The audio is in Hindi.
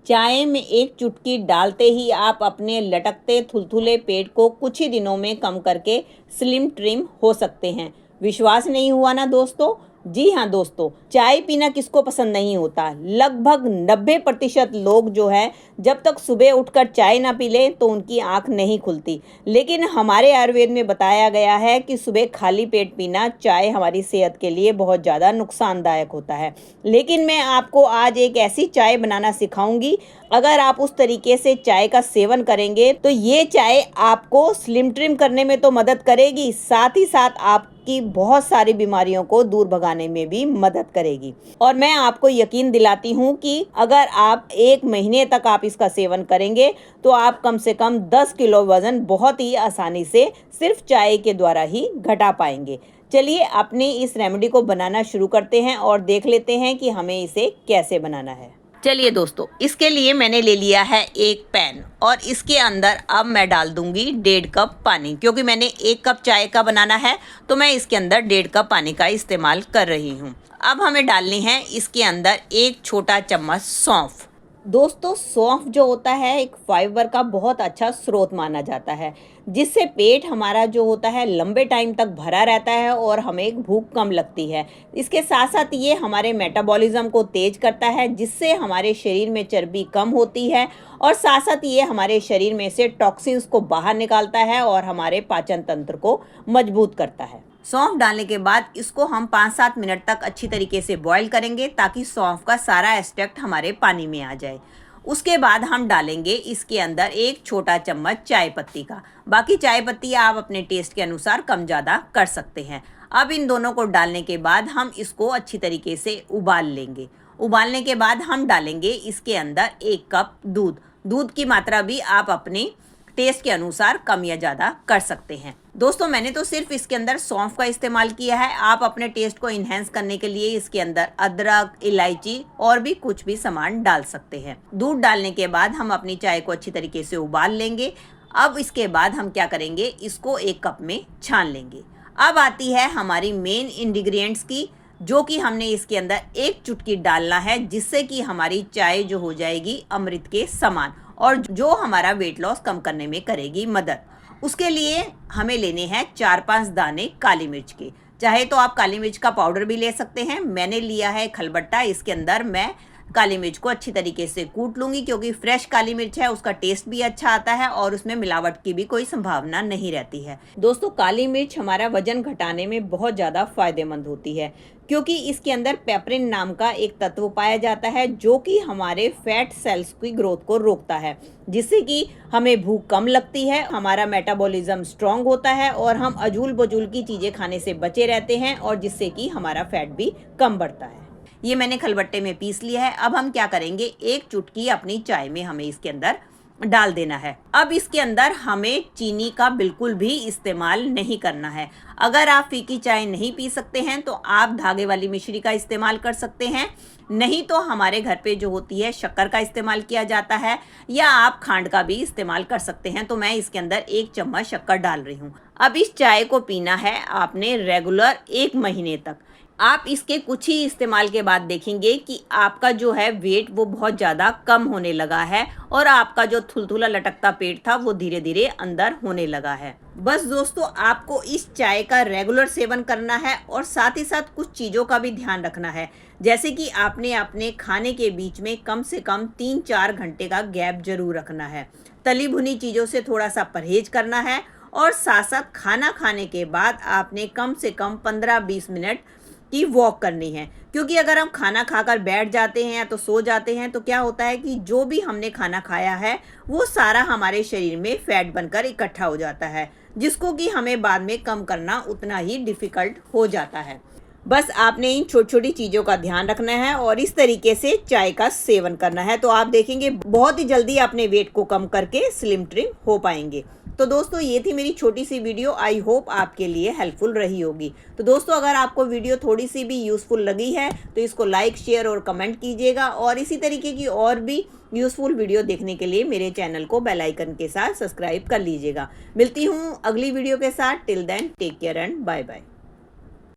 चाय में एक चुटकी डालते ही आप अपने लटकते थुलथुले पेट को कुछ ही दिनों में कम करके स्लिम ट्रिम हो सकते हैं। विश्वास नहीं हुआ ना दोस्तों? जी हाँ दोस्तों, चाय पीना किसको पसंद नहीं होता। लगभग 90% लोग जो है जब तक सुबह उठकर चाय ना पी लें तो उनकी आंख नहीं खुलती। लेकिन हमारे आयुर्वेद में बताया गया है कि सुबह खाली पेट पीना चाय हमारी सेहत के लिए बहुत ज़्यादा नुकसानदायक होता है। लेकिन मैं आपको आज एक ऐसी चाय बनाना सिखाऊंगी, अगर आप उस तरीके से चाय का सेवन करेंगे तो ये चाय आपको स्लिम ट्रिम करने में तो मदद करेगी, साथ ही साथ आपकी बहुत सारी बीमारियों को दूर भगाने में भी मदद करेगी। और मैं आपको यकीन दिलाती हूँ कि अगर आप 1 महीने तक आप इसका सेवन करेंगे तो आप कम से कम 10 किलो वजन बहुत ही आसानी से सिर्फ चाय के द्वारा ही घटा पाएंगे। चलिए अपनी इस रेमेडी को बनाना शुरू करते हैं और देख लेते हैं कि हमें इसे कैसे बनाना है। चलिए दोस्तों, इसके लिए मैंने ले लिया है एक पैन और इसके अंदर अब मैं डाल दूंगी 1.5 कप पानी। क्योंकि मैंने 1 कप चाय का बनाना है तो मैं इसके अंदर 1.5 कप पानी का इस्तेमाल कर रही हूँ। अब हमें डालनी है इसके अंदर 1 छोटा चम्मच सौंफ। दोस्तों, सौंफ जो होता है एक फाइबर का बहुत अच्छा स्रोत माना जाता है, जिससे पेट हमारा जो होता है लंबे टाइम तक भरा रहता है और हमें भूख कम लगती है। इसके साथ साथ ये हमारे मेटाबॉलिज्म को तेज करता है, जिससे हमारे शरीर में चर्बी कम होती है और साथ साथ ये हमारे शरीर में से टॉक्सिन्स को बाहर निकालता है और हमारे पाचन तंत्र को मजबूत करता है। सौंफ डालने के बाद इसको हम 5-7 मिनट तक अच्छी तरीके से बॉईल करेंगे ताकि सौंफ का सारा एक्सट्रैक्ट हमारे पानी में आ जाए। उसके बाद हम डालेंगे इसके अंदर 1 छोटा चम्मच चाय पत्ती का। बाकी चाय पत्ती आप अपने टेस्ट के अनुसार कम ज़्यादा कर सकते हैं। अब इन दोनों को डालने के बाद हम इसको अच्छी तरीके से उबाल लेंगे। उबालने के बाद हम डालेंगे इसके अंदर 1 कप दूध। दूध की मात्रा भी आप अपने टेस्ट के अनुसार कम या ज़्यादा कर सकते हैं। दोस्तों, मैंने तो सिर्फ इसके अंदर सौंफ का इस्तेमाल किया है। आप अपने टेस्ट को इन्हेंस करने के लिए इसके अंदर अदरक, इलायची और भी कुछ भी सामान डाल सकते हैं। दूध डालने के बाद हम अपनी चाय को अच्छी तरीके से उबाल लेंगे। अब इसके बाद हम क्या करेंगे, इसको 1 कप में छान लेंगे। अब आती है हमारी मेन इंग्रेडिएंट्स की, जो कि हमने इसके अंदर 1 चुटकी डालना है, जिससे कि हमारी चाय जो हो जाएगी अमृत के समान और जो हमारा वेट लॉस कम करने में करेगी मदद। उसके लिए हमें लेने हैं 4-5 दाने काली मिर्च के। चाहे तो आप काली मिर्च का पाउडर भी ले सकते हैं। मैंने लिया है खलबट्टा, इसके अंदर मैं काली मिर्च को अच्छी तरीके से कूट लूँगी, क्योंकि फ्रेश काली मिर्च है, उसका टेस्ट भी अच्छा आता है और उसमें मिलावट की भी कोई संभावना नहीं रहती है। दोस्तों, काली मिर्च हमारा वजन घटाने में बहुत ज़्यादा फायदेमंद होती है, क्योंकि इसके अंदर पेपरिन नाम का एक तत्व पाया जाता है, जो कि हमारे फैट सेल्स की ग्रोथ को रोकता है, जिससे कि हमें भूख कम लगती है, हमारा मेटाबॉलिज्म स्ट्रांग होता है और हम अजूल बजूल की चीज़ें खाने से बचे रहते हैं, और जिससे कि हमारा फैट भी कम बढ़ता है। ये मैंने खलबट्टे में पीस लिया है। अब हम क्या करेंगे, 1 चुटकी अपनी चाय में हमें इसके अंदर डाल देना है। अब इसके अंदर हमें चीनी का बिल्कुल भी इस्तेमाल नहीं करना है। अगर आप फीकी चाय नहीं पी सकते हैं तो आप धागे वाली मिश्री का इस्तेमाल कर सकते हैं, नहीं तो हमारे घर पे जो होती है शक्कर का इस्तेमाल किया जाता है, या आप खांड का भी इस्तेमाल कर सकते हैं। तो मैं इसके अंदर 1 चम्मच शक्कर डाल रही हूँ। अब इस चाय को पीना है आपने रेगुलर 1 महीने तक। आप इसके कुछ ही इस्तेमाल के बाद देखेंगे कि आपका जो है वेट वो बहुत ज़्यादा कम होने लगा है और आपका जो थुलथुला लटकता पेट था वो धीरे धीरे अंदर होने लगा है। बस दोस्तों, आपको इस चाय का रेगुलर सेवन करना है और साथ ही साथ कुछ चीज़ों का भी ध्यान रखना है, जैसे कि आपने अपने खाने के बीच में कम से कम 3-4 घंटे का गैप जरूर रखना है। तली भुनी चीज़ों से थोड़ा सा परहेज करना है और साथ साथ खाना खाने के बाद आपने कम से कम 15-20 मिनट की वॉक करनी है। क्योंकि अगर हम खाना खाकर बैठ जाते हैं तो सो जाते हैं तो क्या होता है कि जो भी हमने खाना खाया है वो सारा हमारे शरीर में फैट बनकर इकट्ठा हो जाता है, जिसको कि हमें बाद में कम करना उतना ही डिफ़िकल्ट हो जाता है। बस आपने इन छोटी छोटी चीज़ों का ध्यान रखना है और इस तरीके से चाय का सेवन करना है, तो आप देखेंगे बहुत ही जल्दी अपने वेट को कम करके स्लिम ट्रिम हो पाएंगे। तो दोस्तों, ये थी मेरी छोटी सी वीडियो। आई होप आपके लिए हेल्पफुल रही होगी। तो दोस्तों, अगर आपको वीडियो थोड़ी सी भी यूज़फुल लगी है तो इसको लाइक, शेयर और कमेंट कीजिएगा, और इसी तरीके की और भी यूज़फुल वीडियो देखने के लिए मेरे चैनल को बेल आइकन के साथ सब्सक्राइब कर लीजिएगा। मिलती हूँ अगली वीडियो के साथ। Till then take care and bye bye.